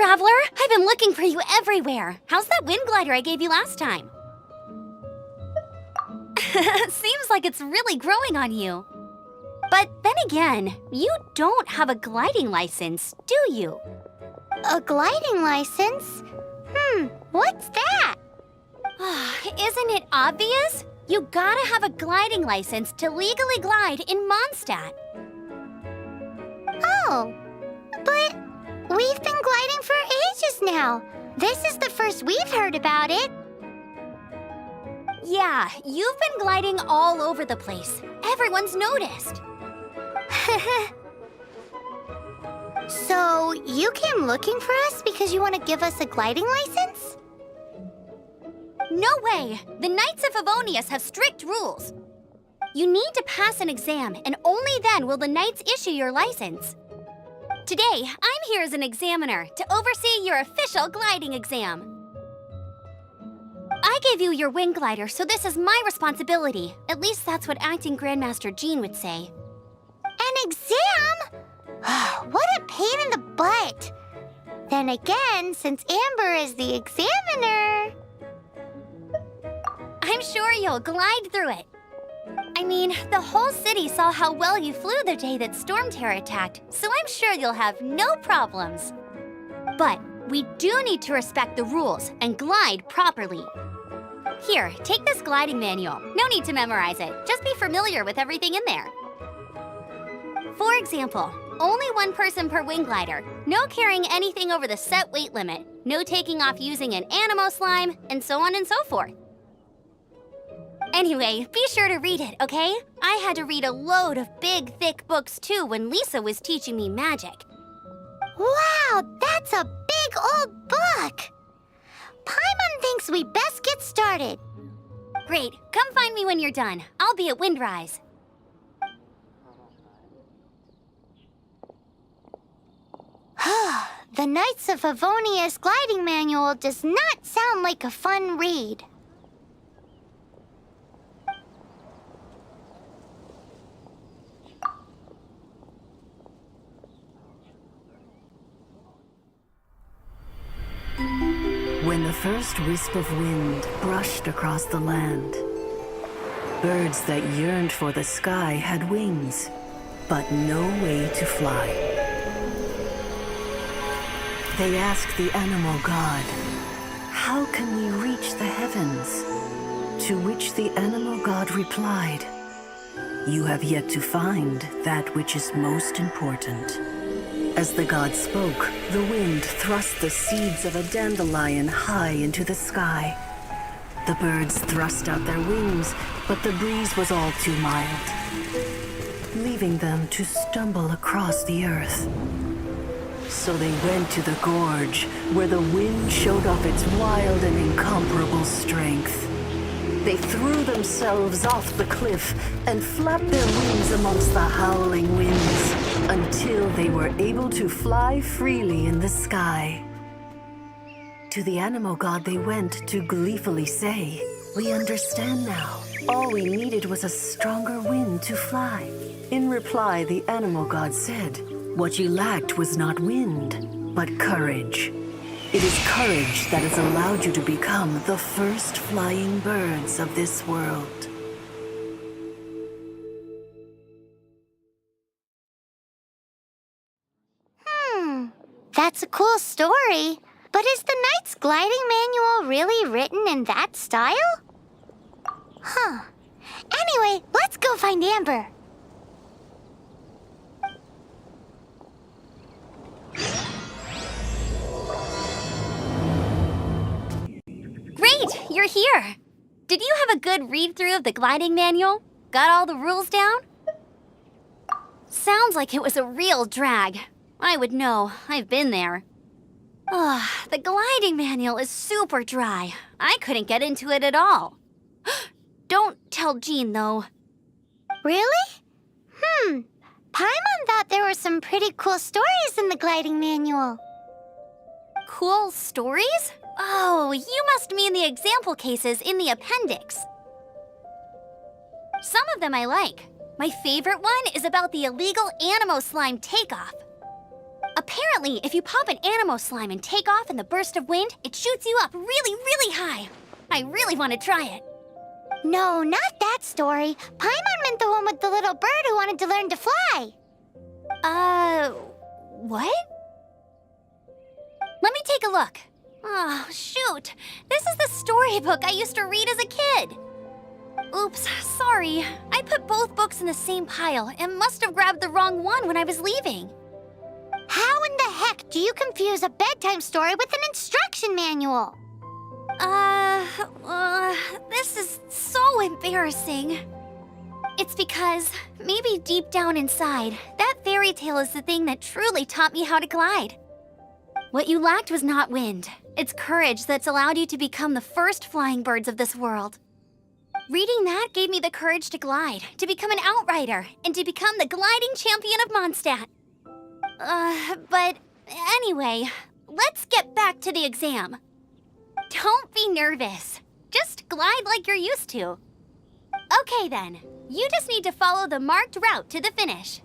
traveler! I've been looking for you everywhere. How's that wind glider I gave you last time? Seems like it's really growing on you. But then again, you don't have a gliding license, do you? A gliding license? What's that? Isn't it obvious? You gotta have a gliding license to legally glide in Mondstadt. Oh, but we've been gliding for ages now. This is the first we've heard about it. Yeah, you've been gliding all over the place. Everyone's noticed. So, you came looking for us because you want to give us a gliding license? No way! The Knights of Favonius have strict rules. You need to pass an exam, and only then will the Knights issue your license. Today, I'm here as an examiner to oversee your official gliding exam. I gave you your wing glider, so this is my responsibility. At least that's what Acting Grandmaster Jean would say. An exam? What a pain in the butt. Then again, since Amber is the examiner... I'm sure you'll glide through it. I mean, the whole city saw how well you flew the day that Storm Terror attacked, so I'm sure you'll have no problems. But we do need to respect the rules and glide properly. Here, take this gliding manual. No need to memorize it. Just be familiar with everything in there. For example, only one person per wing glider, no carrying anything over the set weight limit, no taking off using an animo slime, and so on and so forth. Anyway, be sure to read it, okay? I had to read a load of big, thick books too when Lisa was teaching me magic. Wow, that's a big old book! Paimon thinks we best get started. Great, come find me when you're done. I'll be at Windrise. The Knights of Favonius gliding manual does not sound like a fun read. When the first wisp of wind brushed across the land, birds that yearned for the sky had wings, but no way to fly. They asked the animal god, "How can we reach the heavens?" To which the animal god replied, "You have yet to find that which is most important." As the god spoke, the wind thrust the seeds of a dandelion high into the sky. The birds thrust out their wings, but the breeze was all too mild, leaving them to stumble across the earth. So they went to the gorge, where the wind showed off its wild and incomparable strength. They threw themselves off the cliff and flapped their wings amongst the howling winds until they were able to fly freely in the sky. To the animal god they went to gleefully say, "We understand now. All we needed was a stronger wind to fly." In reply, the animal god said, "What you lacked was not wind, but courage. It is courage that has allowed you to become the first flying birds of this world." That's a cool story. But is the Knight's gliding manual really written in that style? Anyway, let's go find Amber. Great, you're here. Did you have a good read-through of the gliding manual? Got all the rules down? Sounds like it was a real drag. I would know. I've been there. The gliding manual is super dry. I couldn't get into it at all. Don't tell Jean, though. Really? Paimon thought there were some pretty cool stories in the gliding manual. Cool stories? Oh, you must mean the example cases in the appendix. Some of them I like. My favorite one is about the illegal animo slime takeoff. A Apparently, if you pop an Animo slime and take off in the burst of wind, it shoots you up really, really high. I really want to try it. No, not that story. Paimon meant the one with the little bird who wanted to learn to fly. What? Let me take a look. Oh, shoot. This is the storybook I used to read as a kid. Oops, sorry. I put both books in the same pile and must have grabbed the wrong one when I was leaving. How in the heck do you confuse a bedtime story with an instruction manual? This is so embarrassing. It's because, maybe deep down inside, that fairy tale is the thing that truly taught me how to glide. What you lacked was not wind. It's courage that's allowed you to become the first flying birds of this world. Reading that gave me the courage to glide, to become an outrider, and to become the gliding champion of Mondstadt. But anyway, let's get back to the exam. Don't be nervous. Just glide like you're used to. Okay then, you just need to follow the marked route to the finish.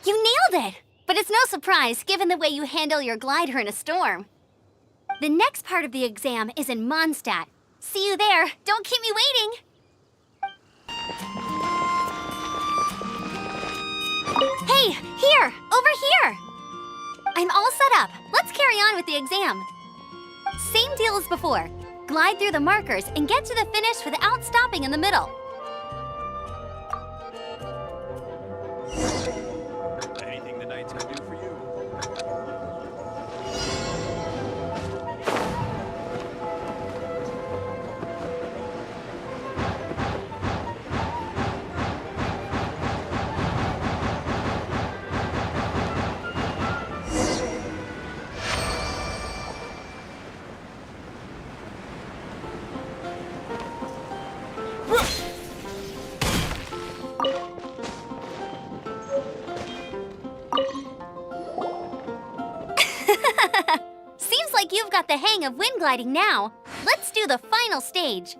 You nailed it! But it's no surprise, given the way you handle your glider in a storm. The next part of the exam is in Mondstadt. See you there. Don't keep me waiting. Hey, here! Over here! I'm all set up. Let's carry on with the exam. Same deal as before. Glide through the markers and get to the finish without stopping in the middle. Anything the Knights can do for you? Seems like you've got the hang of wind gliding now. Let's do the final stage.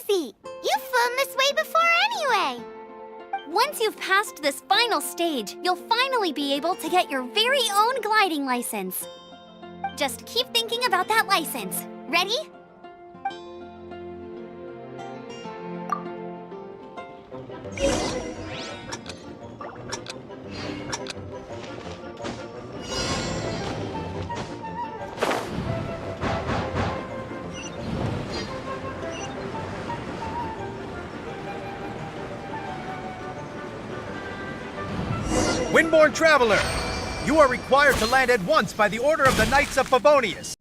Easy! You've flown this way before anyway! Once you've passed this final stage, you'll finally be able to get your very own gliding license. Just keep thinking about that license. Ready? Windborne Traveler! You are required to land at once by the order of the Knights of Favonius.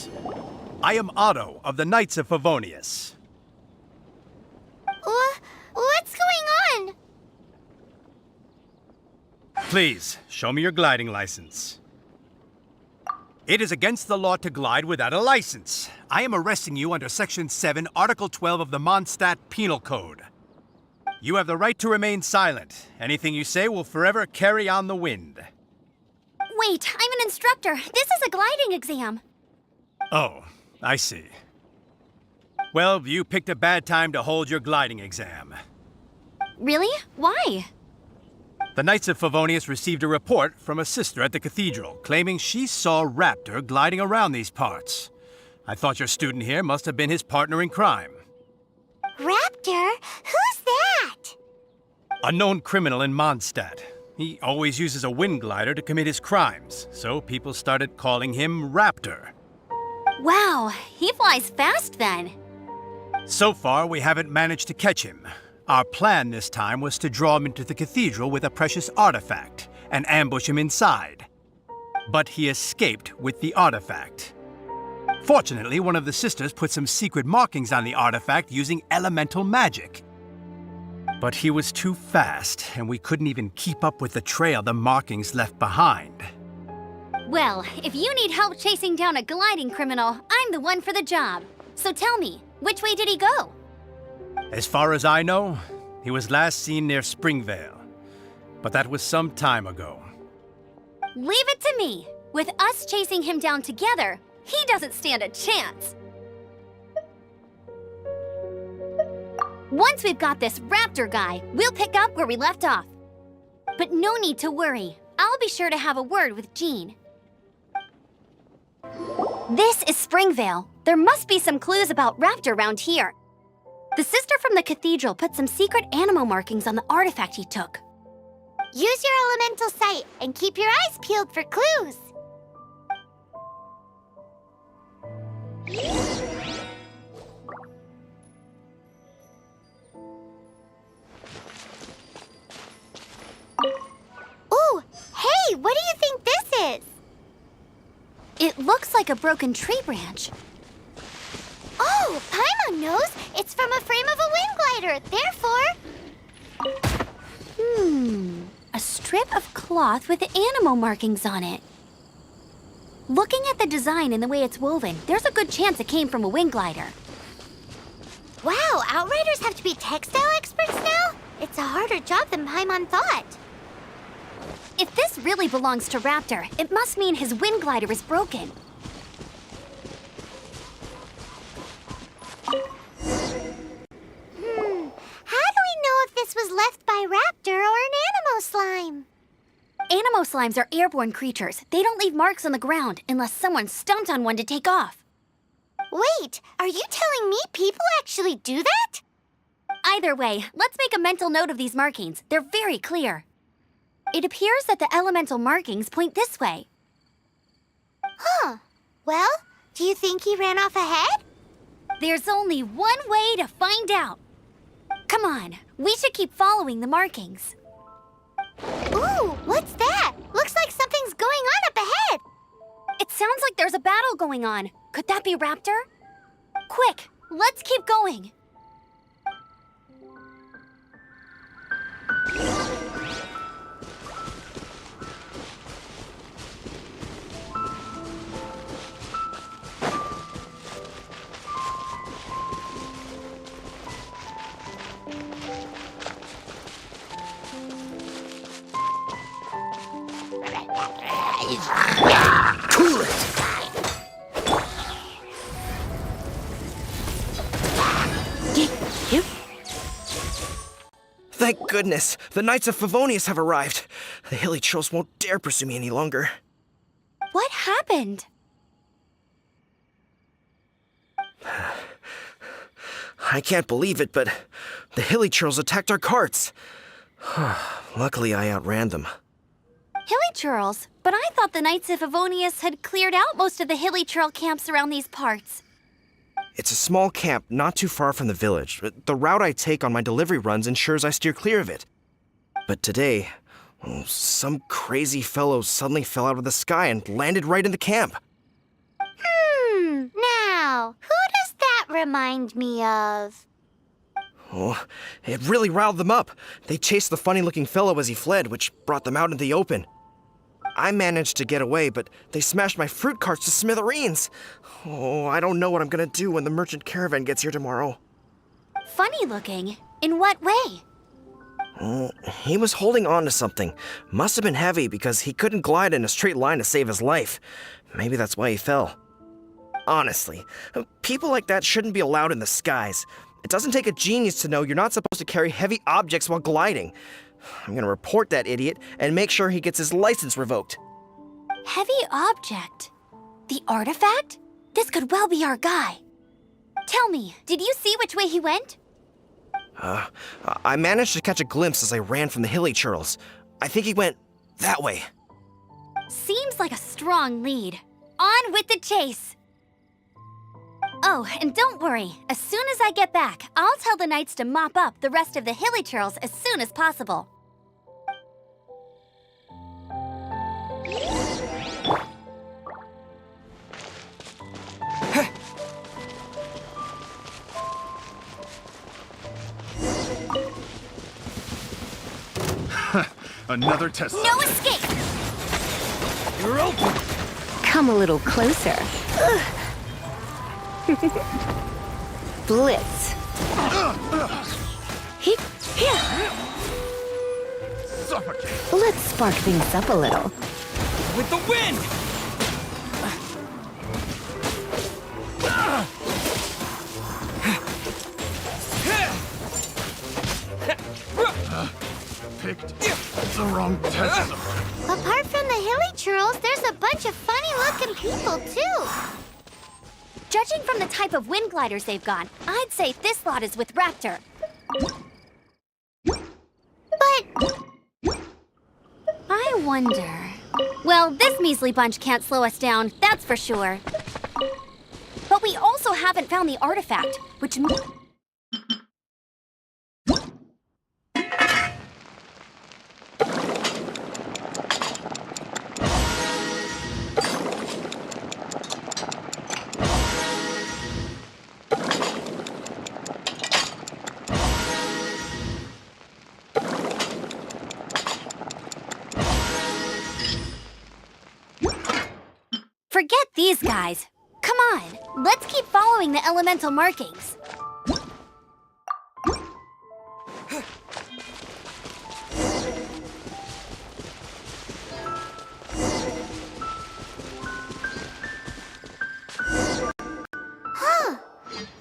I am Otto of the Knights of Favonius. What's going on? Please, show me your gliding license. It is against the law to glide without a license. I am arresting you under Section 7, Article 12 of the Mondstadt Penal Code. You have the right to remain silent. Anything you say will forever carry on the wind. Wait, I'm an instructor. This is a gliding exam. Oh, I see. Well, you picked a bad time to hold your gliding exam. Really? Why? The Knights of Favonius received a report from a sister at the cathedral claiming she saw Raptor gliding around these parts. I thought your student here must have been his partner in crime. Raptor? Who's that? A known criminal in Mondstadt. He always uses a wind glider to commit his crimes, so people started calling him Raptor. Wow, he flies fast then. So far, we haven't managed to catch him. Our plan this time was to draw him into the cathedral with a precious artifact and ambush him inside. But he escaped with the artifact. Fortunately, one of the sisters put some secret markings on the artifact using elemental magic. But he was too fast, and we couldn't even keep up with the trail the markings left behind. Well, if you need help chasing down a gliding criminal, I'm the one for the job. So tell me, which way did he go? As far as I know, he was last seen near Springvale. But that was some time ago. Leave it to me. With us chasing him down together, he doesn't stand a chance. Once we've got this raptor guy, we'll pick up where we left off. But no need to worry. I'll be sure to have a word with Jean. This is Springvale. There must be some clues about raptor around here. The sister from the cathedral put some secret animal markings on the artifact he took. Use your elemental sight and keep your eyes peeled for clues. Ooh, hey, what do you think this is? It looks like a broken tree branch. Oh, Paimon knows. It's from a frame of a wind glider. Therefore... A strip of cloth with animal markings on it. Looking at the design and the way it's woven, there's a good chance it came from a wing glider. Wow, Outriders have to be textile experts now? It's a harder job than Paimon thought. If this really belongs to Raptor, it must mean his wind glider is broken. How do we know if this was left by Raptor or an Animo slime? Animo slimes are airborne creatures. They don't leave marks on the ground unless someone stomped on one to take off. Wait, are you telling me people actually do that? Either way, let's make a mental note of these markings. They're very clear. It appears that the elemental markings point this way. Huh. Well, do you think he ran off ahead? There's only one way to find out. Come on, we should keep following the markings. Ooh, what's that? Looks like something's going on up ahead. It sounds like there's a battle going on. Could that be Raptor? Quick, let's keep going. Cool it! Thank goodness! The Knights of Favonius have arrived. The hilly trolls won't dare pursue me any longer. What happened? I can't believe it, but the hilly trolls attacked our carts. Luckily, I outran them. Hilly Churls? But I thought the Knights of Favonius had cleared out most of the Hilly Churl camps around these parts. It's a small camp not too far from the village. The route I take on my delivery runs ensures I steer clear of it. But today, some crazy fellow suddenly fell out of the sky and landed right in the camp. Now, who does that remind me of? Oh, it really riled them up. They chased the funny-looking fellow as he fled, which brought them out into the open. I managed to get away, but they smashed my fruit carts to smithereens. Oh, I don't know what I'm gonna do when the merchant caravan gets here tomorrow. Funny looking? In what way? He was holding on to something. Must have been heavy because he couldn't glide in a straight line to save his life. Maybe that's why he fell. Honestly, people like that shouldn't be allowed in the skies. It doesn't take a genius to know you're not supposed to carry heavy objects while gliding. I'm gonna report that idiot and make sure he gets his license revoked. Heavy object? The artifact? This could well be our guy. Tell me, did you see which way he went? I managed to catch a glimpse as I ran from the hilly churls. I think he went that way. Seems like a strong lead. On with the chase! Oh, and don't worry. As soon as I get back, I'll tell the Knights to mop up the rest of the hilly churls as soon as possible. Another test. No escape! You're open. Come a little closer. Blitz. Heap. Here. Suffocate. Let's spark things up a little. With the wind! Picked the wrong test. Apart from the hilly churls, there's a bunch of funny-looking people, too. Judging from the type of wind gliders they've got, I'd say this lot is with Raptor. But I wonder... Well, this measly bunch can't slow us down, that's for sure. But we also haven't found the artifact, which... Forget these guys. Come on, let's keep following the elemental markings.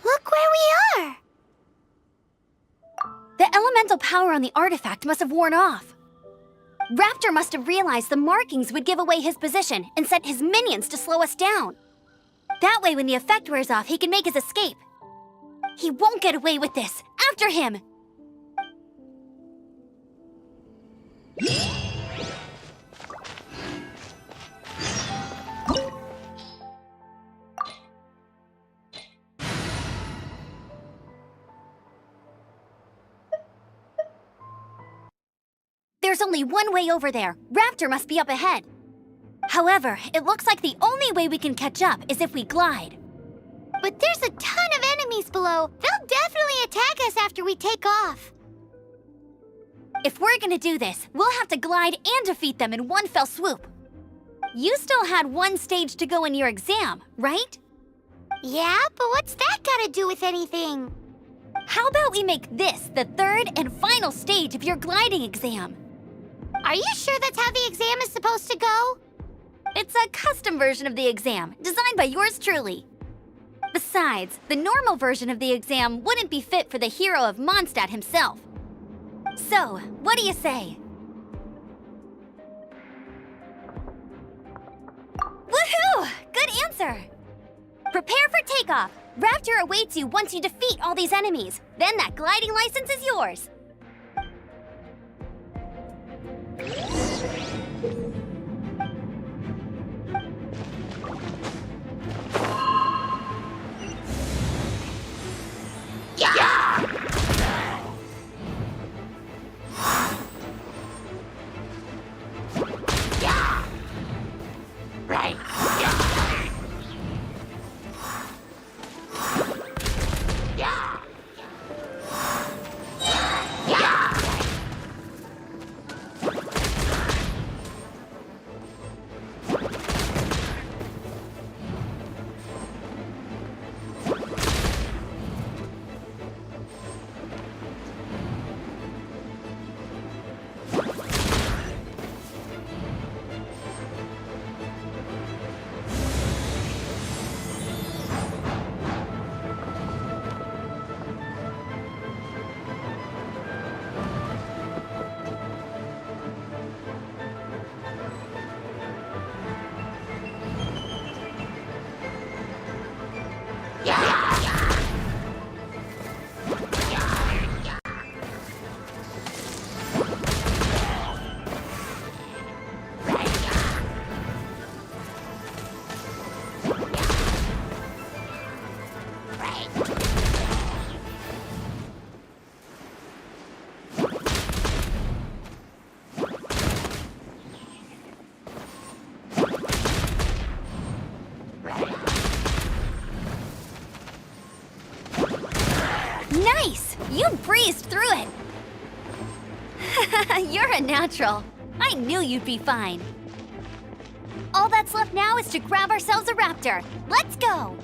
look where we are. The elemental power on the artifact must have worn off. Raptor must have realized the markings would give away his position and sent his minions to slow us down. That way, when the effect wears off, he can make his escape. He won't get away with this. After him! There's only one way over there. Raptor must be up ahead. However, it looks like the only way we can catch up is if we glide. But there's a ton of enemies below. They'll definitely attack us after we take off. If we're gonna do this, we'll have to glide and defeat them in one fell swoop. You still had one stage to go in your exam, right? Yeah, but what's that got to do with anything? How about we make this the third and final stage of your gliding exam? Are you sure that's how the exam is supposed to go? It's a custom version of the exam, designed by yours truly. Besides, the normal version of the exam wouldn't be fit for the hero of Mondstadt himself. So, what do you say? Woohoo! Good answer! Prepare for takeoff. Raptor awaits you once you defeat all these enemies. Then that gliding license is yours. Nice! You breezed through it! You're a natural. I knew you'd be fine. All that's left now is to grab ourselves a raptor. Let's go!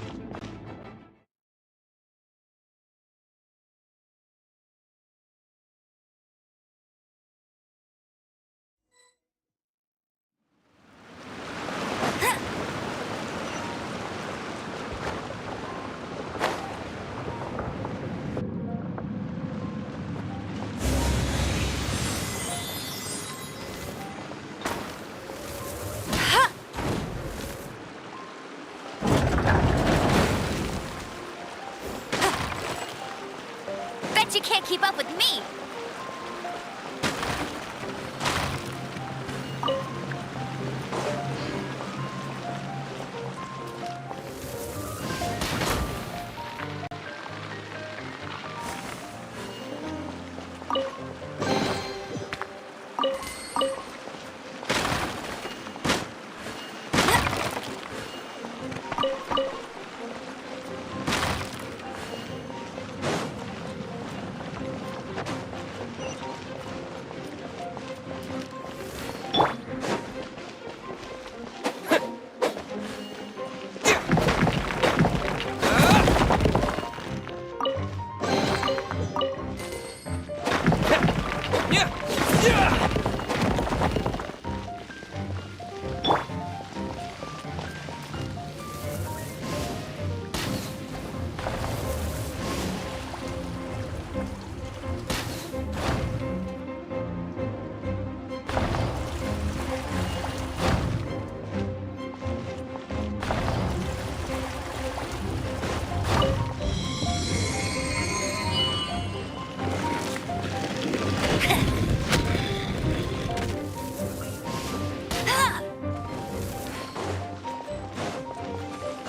Bet you can't keep up with me!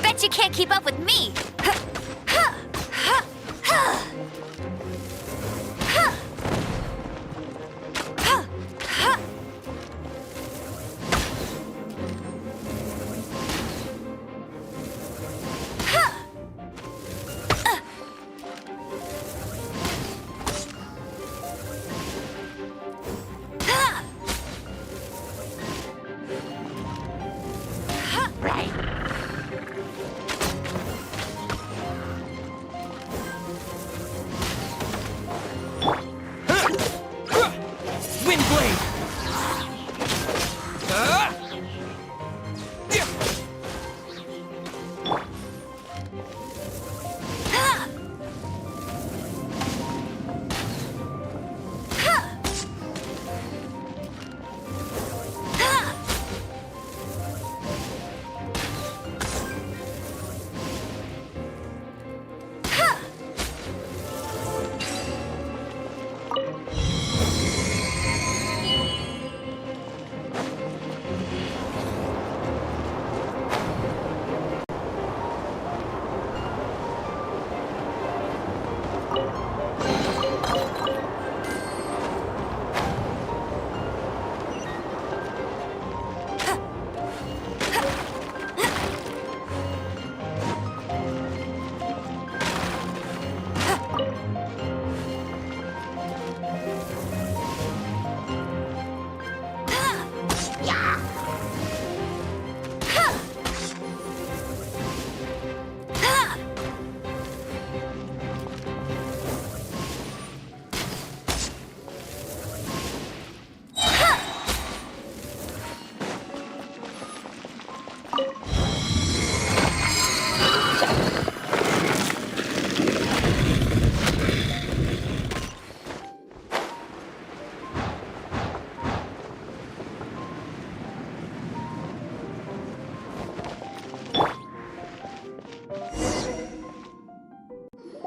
Bet you can't keep up with me!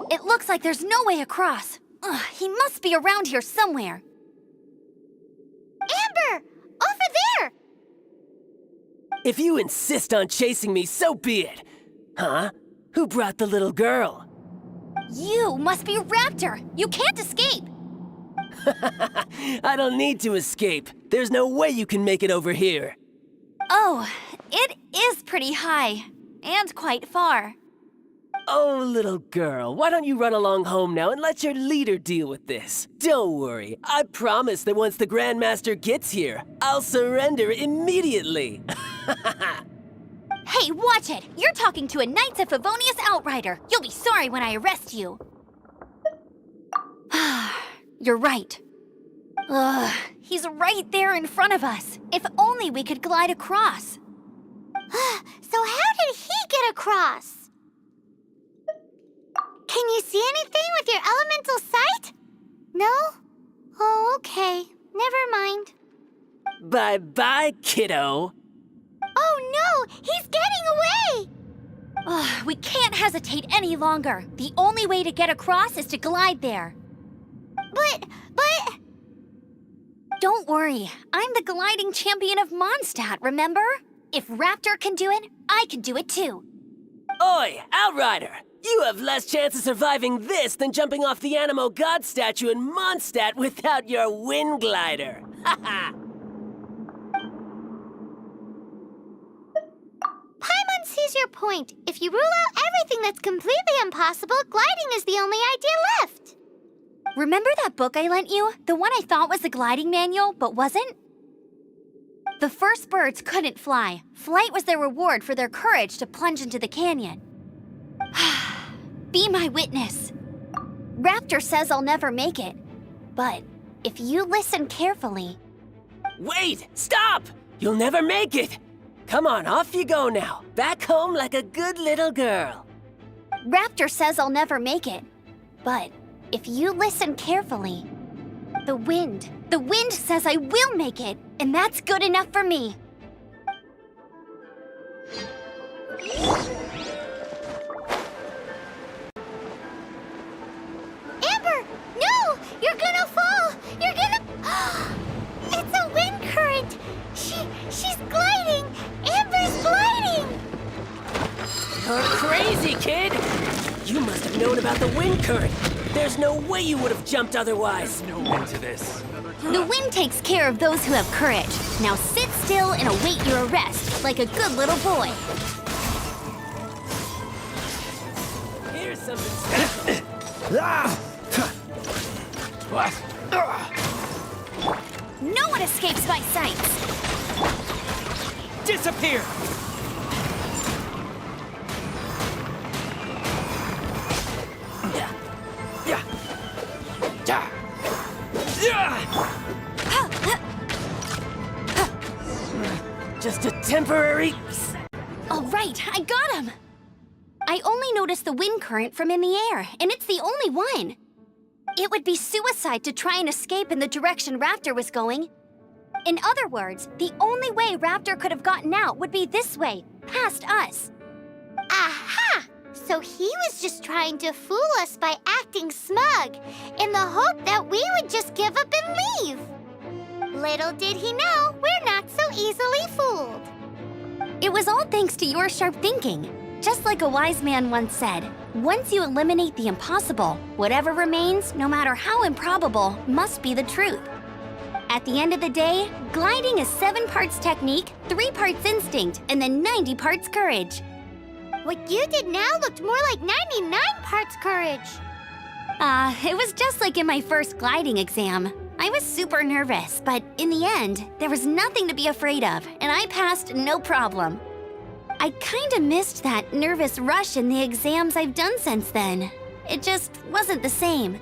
It looks like there's no way across. Ugh, he must be around here somewhere. Amber! Over there! If you insist on chasing me, so be it. Huh? Who brought the little girl? You must be a raptor. You can't escape. I don't need to escape. There's no way you can make it over here. Oh, it is pretty high. And quite far. Oh, little girl, why don't you run along home now and let your leader deal with this? Don't worry, I promise that once the Grandmaster gets here, I'll surrender immediately. Hey, watch it! You're talking to a Knights of Favonius outrider. You'll be sorry when I arrest you. You're right. Ugh, he's right there in front of us. If only we could glide across. So how did he get across? Can you see anything with your elemental sight? No? Oh, okay. Never mind. Bye-bye, kiddo. Oh no! He's getting away! Ugh, we can't hesitate any longer. The only way to get across is to glide there. But... Don't worry, I'm the gliding champion of Mondstadt, remember? If Raptor can do it, I can do it too. Oi, Outrider! You have less chance of surviving this than jumping off the Animo God statue in Mondstadt without your wind glider. Haha! Paimon sees your point. If you rule out everything that's completely impossible, gliding is the only idea left. Remember that book I lent you? The one I thought was the gliding manual, but wasn't? The first birds couldn't fly. Flight was their reward for their courage to plunge into the canyon. Be my witness. Raptor says I'll never make it. But if you listen carefully... Wait! Stop! You'll never make it! Come on, off you go now. Back home like a good little girl. Raptor says I'll never make it. But if you listen carefully... The wind says I will make it, and that's good enough for me. Amber! No! You're gonna fall! You're gonna... It's a wind current! She's gliding! Amber's gliding! You're crazy, kid! You must have known about the wind current. There's no way you would have jumped otherwise. No end to this. The wind takes care of those who have courage. Now sit still and await your arrest, like a good little boy. Here's something special. What? No one escapes my sights. Disappear! Just a temporary... All right, I got him. I only noticed the wind current from in the air, and it's the only one. It would be suicide to try and escape in the direction Raptor was going. In other words, the only way Raptor could have gotten out would be this way, past us. Aha! So he was just trying to fool us by acting smug, in the hope that we would just give up and leave. Little did he know, we're not so easily fooled. It was all thanks to your sharp thinking. Just like a wise man once said, once you eliminate the impossible, whatever remains, no matter how improbable, must be the truth. At the end of the day, gliding is 7 parts technique, 3 parts instinct, and then 90 parts courage. What you did now looked more like 99 parts courage. It was just like in my first gliding exam. I was super nervous, but in the end, there was nothing to be afraid of, and I passed no problem. I kinda missed that nervous rush in the exams I've done since then. It just wasn't the same.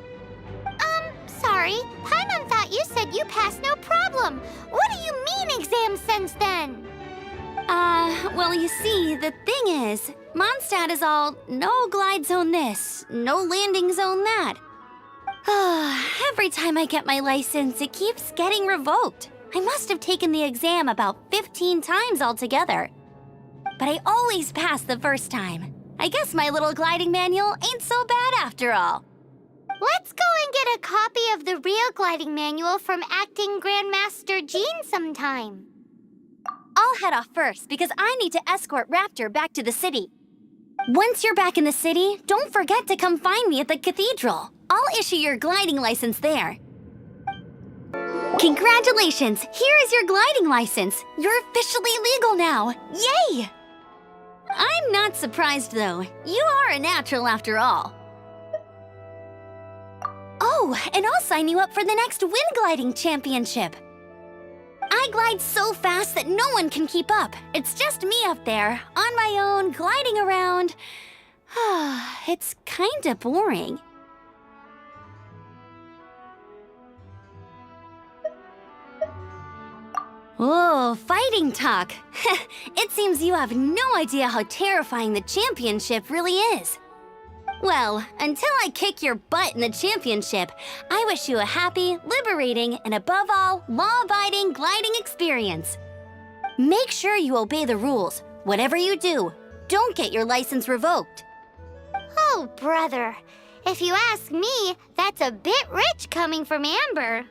Sorry. Paimon thought you said you passed no problem. What do you mean exam since then? Well, you see, the thing is, Mondstadt is all no glide zone this, no landing zone that. Every time I get my license, it keeps getting revoked. I must have taken the exam about 15 times altogether. But I always pass the first time. I guess my little gliding manual ain't so bad after all. Let's go and get a copy of the real gliding manual from Acting Grandmaster Jean sometime. I'll head off first because I need to escort Raptor back to the city. Once you're back in the city, don't forget to come find me at the cathedral. I'll issue your gliding license there. Congratulations! Here is your gliding license. You're officially legal now. Yay! I'm not surprised, though. You are a natural after all. Oh, and I'll sign you up for the next wind gliding championship. I glide so fast that no one can keep up. It's just me up there, on my own, gliding around. It's kinda boring. Oh, fighting talk. It seems you have no idea how terrifying the championship really is. Well, until I kick your butt in the championship, I wish you a happy, liberating, and above all, law-abiding gliding experience. Make sure you obey the rules. Whatever you do, don't get your license revoked. Oh, brother. If you ask me, that's a bit rich coming from Amber.